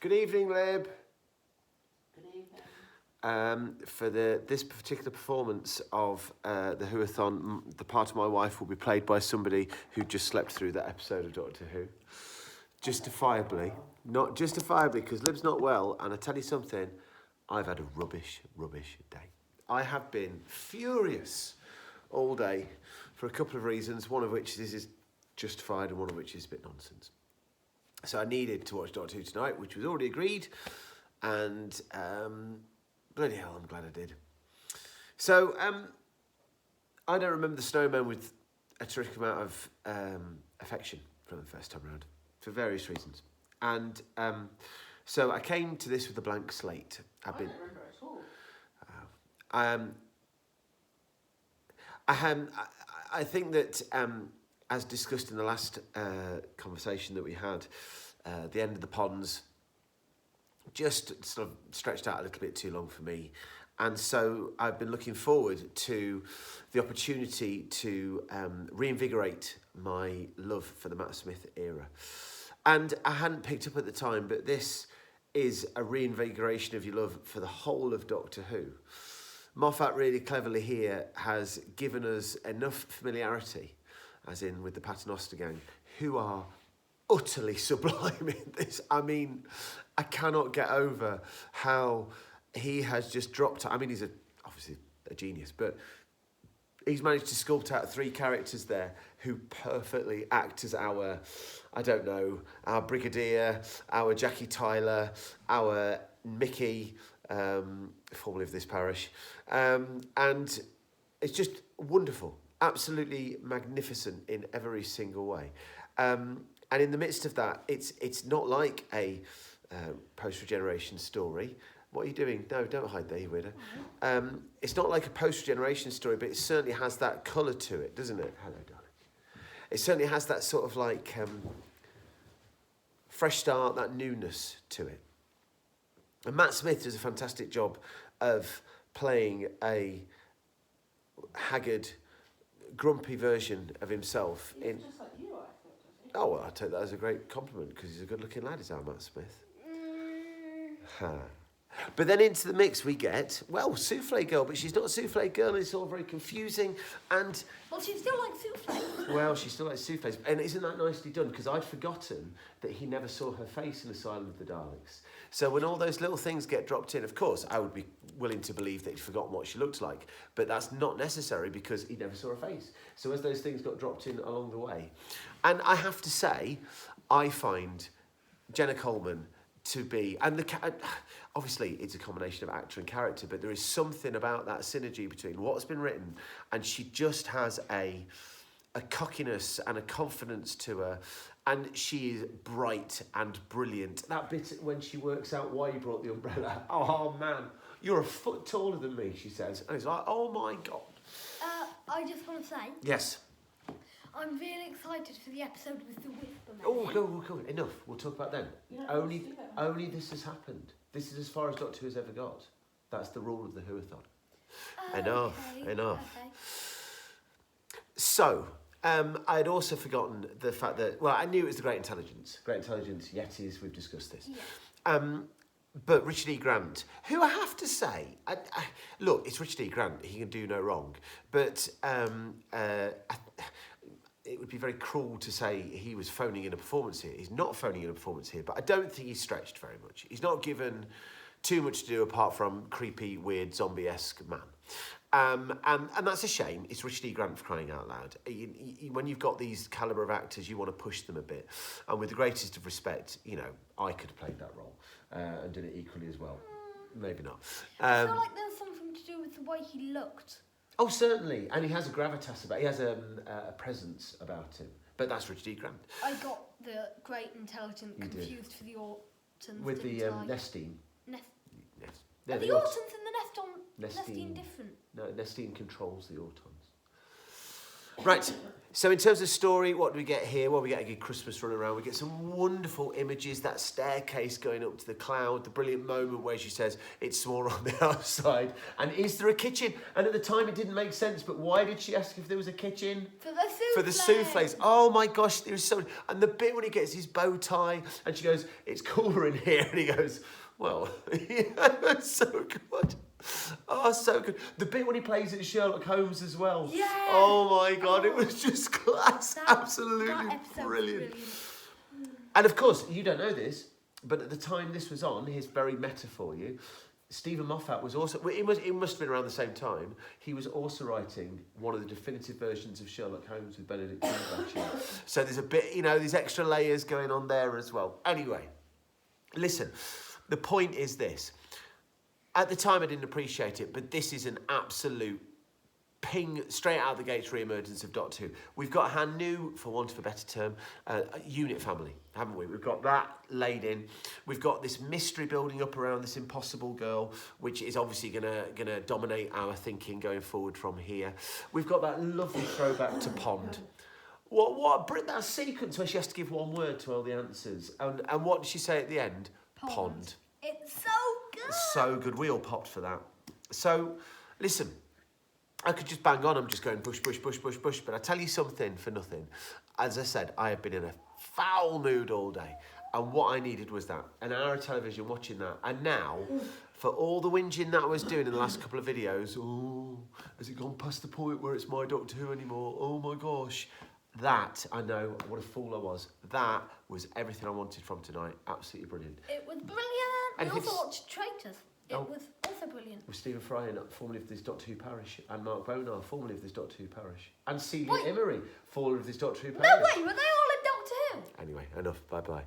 Good evening, Lib. Good evening. For this particular performance of the Whoathon, the part of my wife will be played by somebody who just slept through that episode of Doctor Who. Justifiably. Not justifiably, because Lib's not well, and I tell you something, I've had a rubbish day. I have been furious all day for a couple of reasons, one of which this is justified and one of which is a bit nonsense. So I needed to watch Doctor Who tonight, which was already agreed, and bloody hell, I'm glad I did. So I don't remember the Snowmen with a terrific amount of affection from the first time around, for various reasons. And so I came to this with a blank slate. I don't remember at all. I think that, as discussed in the last conversation that we had, the end of the ponds just sort of stretched out a little bit too long for me. And so I've been looking forward to the opportunity to reinvigorate my love for the Matt Smith era. And I hadn't picked up at the time, but this is a reinvigoration of your love for the whole of Doctor Who. Moffat really cleverly here has given us enough familiarity, as in with the Paternoster gang, who are utterly sublime in this. I mean, I cannot get over how he has just dropped. I mean, he's obviously a genius, but he's managed to sculpt out 3 characters there who perfectly act as our, I don't know, our Brigadier, our Jackie Tyler, our Mickey, formerly of this parish. And it's just wonderful, absolutely magnificent in every single way. And in the midst of that, it's not like a post-regeneration story. What are you doing? No, don't hide there, you weirdo. It's not like a post-regeneration story, but it certainly has that colour to it, doesn't it? Hello, darling. It certainly has that sort of like fresh start, that newness to it. And Matt Smith does a fantastic job of playing a haggard, grumpy version of himself. He's just like you, I thought, doesn't he? Oh, well, I take that as a great compliment, because he's a good-looking lad, is our Matt Smith. But then into the mix we get, well, Souffle Girl, but she's not a Souffle Girl, and it's all very confusing, and... Well, she still likes souffle. Well, she still likes souffles, and isn't that nicely done? Because I'd forgotten that he never saw her face in Asylum of the Daleks. So when all those little things get dropped in, of course, I would be willing to believe that he'd forgotten what she looked like, but that's not necessary because he never saw her face. So as those things got dropped in along the way, and I have to say, I find Jenna Coleman to be, and obviously it's a combination of actor and character, but there is something about that synergy between what's been written, and she just has a cockiness and a confidence to her, and she is bright and brilliant. That bit when she works out why he brought the umbrella, oh man, you're a foot taller than me, she says, and it's like, oh my God. I just want to say, Yes. I'm really excited for the episode with the Whisperman. Oh, go. Enough. We'll talk about them. You don't Only need to do that. only this has happened. This is as far as Doctor Who's ever got. That's the rule of the Whoathon. Enough. Okay. So, I'd also forgotten the fact that, well, I knew it was the Great Intelligence. Great Intelligence, Yetis, we've discussed this. Yeah. But Richard E. Grant, who I have to say, look, it's Richard E. Grant, he can do no wrong, but it would be very cruel to say he was phoning in a performance here. He's not phoning in a performance here, but I don't think he's stretched very much. He's not given too much to do apart from creepy, weird, zombie-esque man. And that's a shame. It's Richard E. Grant, for crying out loud. When you've got these calibre of actors, you want to push them a bit. And with the greatest of respect, you know, I could have played that role and done it equally as well. Maybe not. I feel like there was something to do with the way he looked. Oh, certainly. And he has a gravitas about. He has a presence about him. But that's Richard E. Grant. I got the Great Intelligent You did. confused for the Autons. With the Nestine. Yes. Yeah, Are the Autons and the Nestine different? No, Nestine controls the Autons. Right. So in terms of story, what do we get here? Well, we get a good Christmas run around. We get some wonderful images, that staircase going up to the cloud, the brilliant moment where she says, it's smaller on the outside. And is there a kitchen? And at the time it didn't make sense, but why did she ask if there was a kitchen? For the souffles. Oh my gosh, there was so... And the bit when he gets his bow tie and she goes, it's cooler in here. And he goes, well, yeah, it's so good. Oh, so good. The bit when he plays at Sherlock Holmes as well. Yeah. Oh my God, it was just class. Absolutely brilliant. And of course, you don't know this, but at the time this was on, here's very meta for you, Stephen Moffat was also, it must have been around the same time, he was also writing one of the definitive versions of Sherlock Holmes with Benedict Cumberbatch. So there's a bit, you know, there's extra layers going on there as well. Anyway, listen, the point is this. At the time, I didn't appreciate it, but this is an absolute ping, straight out of the gates re-emergence of Doctor Who. We've got our new, for want of a better term, unit family, haven't we? We've got that laid in. We've got this mystery building up around this impossible girl, which is obviously gonna dominate our thinking going forward from here. We've got that lovely throwback to Pond. That sequence where she has to give one word to all the answers. And what did she say at the end? Pond. It's so good. So good. We all popped for that. So, listen, I could just bang on. I'm just going bush, bush, bush, bush, bush. But I tell you something for nothing. As I said, I have been in a foul mood all day. And what I needed was that. An hour of television watching that. And now, for all the whinging that I was doing in the last couple of videos, oh, has it gone past the point where it's my Doctor Who anymore? Oh my gosh. That, I know, what a fool I was. That was everything I wanted from tonight. Absolutely brilliant. It was brilliant. And We if also it's- watched Traitors. It was also brilliant. With Stephen Fry, formerly of this Doctor Who parish, and Mark Bonar, formerly of this Doctor Who parish, and Celia Wait. Emery, formerly of this Doctor Who No parish. way, were they all in Doctor Who? Anyway, enough. Bye-bye.